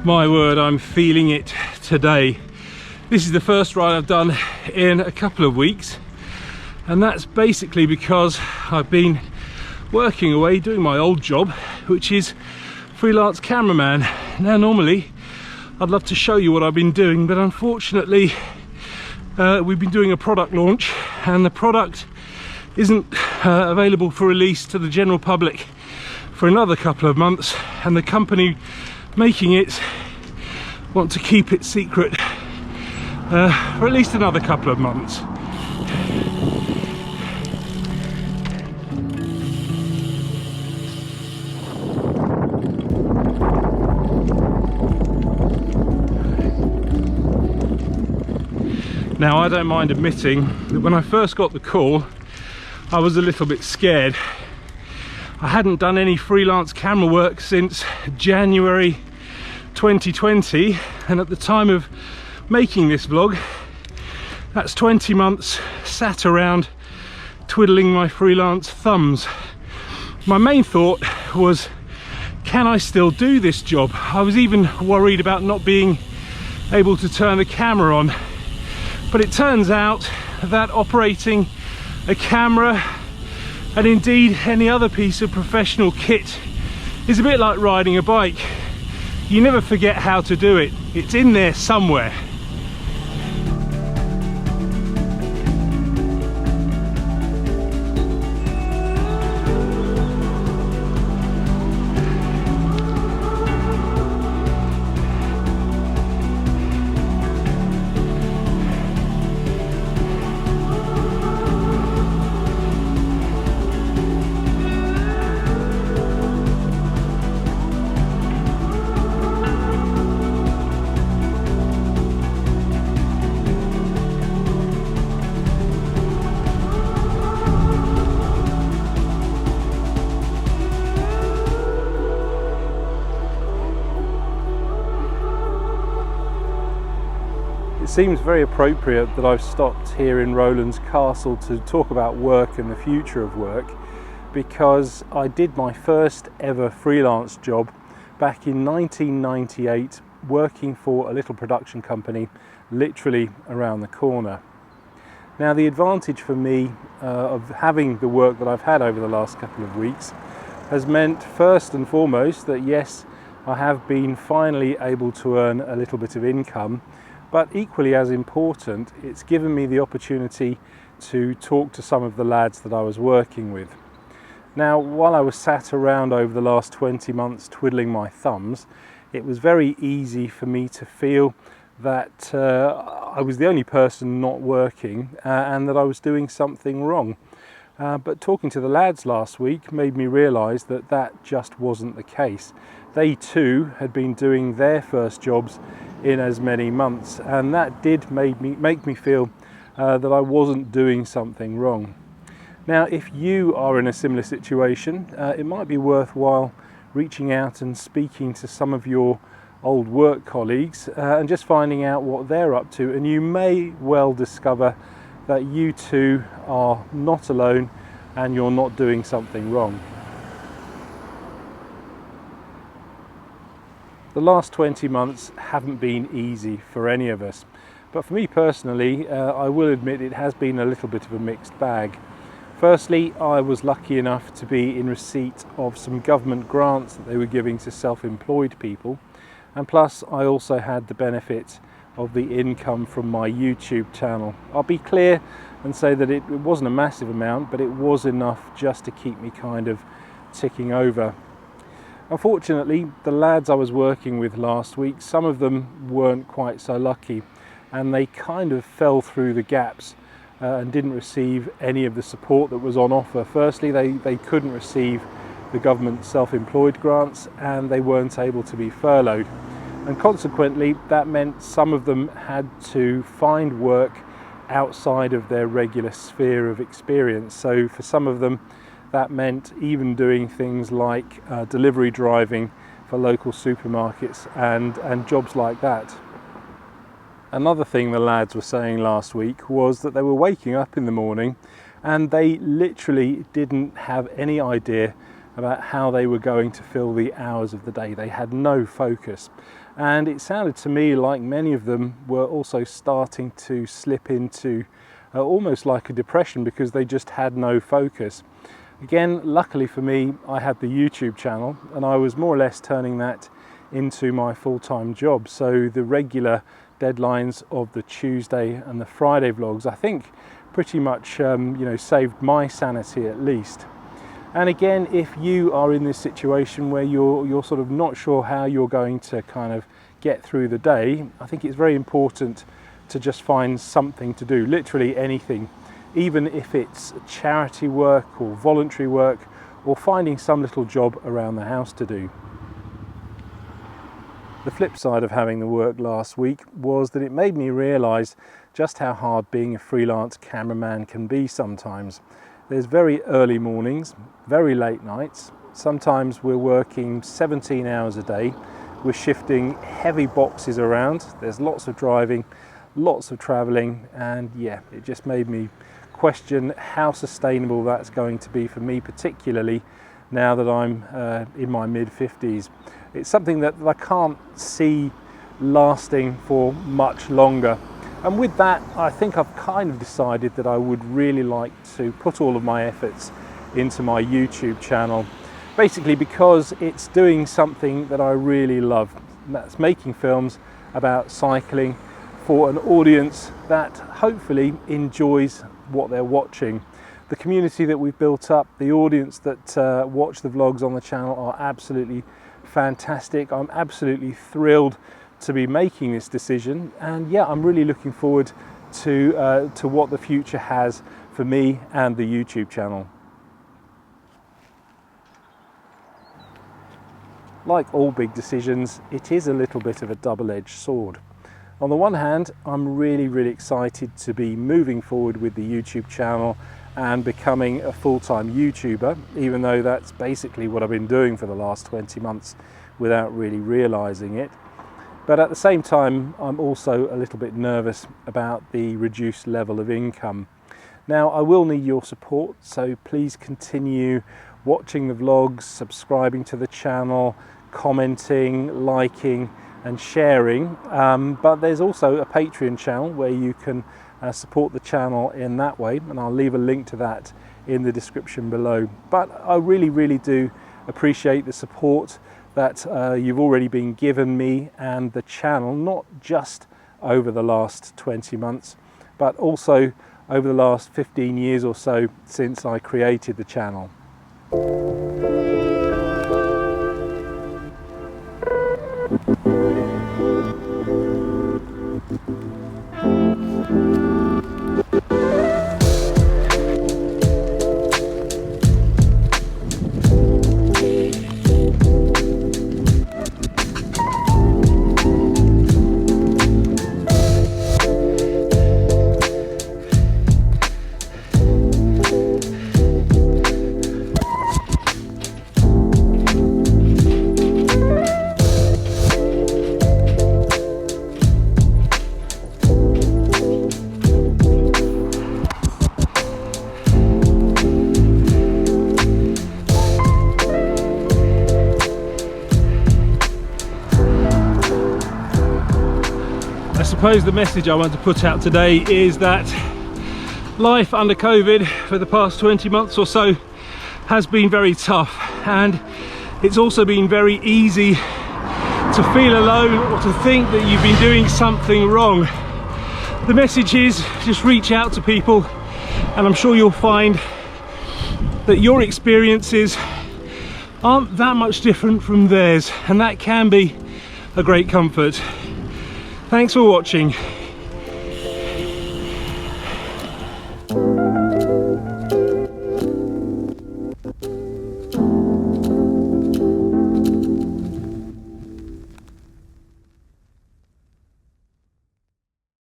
My word, I'm feeling it today. This is the first ride I've done in a couple of weeks, and that's basically because I've been working away doing my old job, which is freelance cameraman. Now normally I'd love to show you what I've been doing, but unfortunately we've been doing a product launch and the product isn't available for release to the general public for another couple of months, and the company making it want to keep it secret for at least another couple of months. Now, I don't mind admitting that when I first got the call, I was a little bit scared. I hadn't done any freelance camera work since January 2020, and at the time of making this vlog, that's 20 months sat around twiddling my freelance thumbs. My main thought was, can I still do this job? I was even worried about not being able to turn the camera on, but it turns out that operating a camera, and indeed any other piece of professional kit, is a bit like riding a bike. You never forget how to do it. It's in there somewhere. It seems very appropriate that I've stopped here in Rowland's Castle to talk about work and the future of work, because I did my first ever freelance job back in 1998, working for a little production company literally around the corner. Now, the advantage for me of having the work that I've had over the last couple of weeks has meant, first and foremost, that yes, I have been finally able to earn a little bit of income, but equally as important, it's given me the opportunity to talk to some of the lads that I was working with. Now, while I was sat around over the last 20 months twiddling my thumbs, it was very easy for me to feel that I was the only person not working and that I was doing something wrong. But talking to the lads last week made me realise that that just wasn't the case. They too had been doing their first jobs in as many months, and that did make me feel that I wasn't doing something wrong. Now, if you are in a similar situation, it might be worthwhile reaching out and speaking to some of your old work colleagues and just finding out what they're up to, and you may well discover that you too are not alone and you're not doing something wrong. The last 20 months haven't been easy for any of us, but for me personally, I will admit it has been a little bit of a mixed bag. Firstly, I was lucky enough to be in receipt of some government grants that they were giving to self-employed people, and plus I also had the benefit of the income from my YouTube channel. I'll be clear and say that it wasn't a massive amount, but it was enough just to keep me kind of ticking over. Unfortunately, the lads I was working with last week, some of them weren't quite so lucky, and they kind of fell through the gaps and didn't receive any of the support that was on offer. Firstly, they couldn't receive the government self-employed grants, and they weren't able to be furloughed. And consequently, that meant some of them had to find work outside of their regular sphere of experience. So for some of them, that meant even doing things like delivery driving for local supermarkets and jobs like that. Another thing the lads were saying last week was that they were waking up in the morning and they literally didn't have any idea about how they were going to fill the hours of the day. They had no focus. and it sounded to me like many of them were also starting to slip into almost like a depression because they just had no focus. Again, luckily for me, I had the YouTube channel and I was more or less turning that into my full-time job. So the regular deadlines of the Tuesday and the Friday vlogs, I think pretty much saved my sanity at least. And again, if you are in this situation where you're sort of not sure how you're going to kind of get through the day, I think it's very important to just find something to do, literally anything, even if it's charity work or voluntary work or finding some little job around the house to do. The flip side of having the work last week was that it made me realise just how hard being a freelance cameraman can be sometimes. There's very early mornings, very late nights. Sometimes we're working 17 hours a day. We're shifting heavy boxes around. There's lots of driving, lots of travelling, and yeah, it just made me question how sustainable that's going to be for me, particularly now that I'm in my mid-50s. It's something that I can't see lasting for much longer. And with that, I think I've kind of decided that I would really like to put all of my efforts into my YouTube channel, basically because it's doing something that I really love, and that's making films about cycling for an audience that hopefully enjoys what they're watching. The community that we've built up, the audience that watch the vlogs on the channel are absolutely fantastic. I'm absolutely thrilled to be making this decision, and yeah, I'm really looking forward to what the future has for me and the YouTube channel. Like all big decisions, it is a little bit of a double-edged sword. On the one hand, I'm really excited to be moving forward with the YouTube channel and becoming a full-time YouTuber, even though that's basically what I've been doing for the last 20 months without really realizing it. But at the same time, I'm also a little bit nervous about the reduced level of income. Now, I will need your support, so please continue watching the vlogs, subscribing to the channel, commenting, liking and sharing, but there's also a Patreon channel where you can support the channel in that way, and I'll leave a link to that in the description below. But I really do appreciate the support that you've already been given me and the channel, not just over the last 20 months, but also over the last 15 years or so since I created the channel. I suppose the message I want to put out today is that life under COVID for the past 20 months or so has been very tough, and it's also been very easy to feel alone or to think that you've been doing something wrong. The message is just reach out to people, and I'm sure you'll find that your experiences aren't that much different from theirs, and that can be a great comfort. Thanks for watching.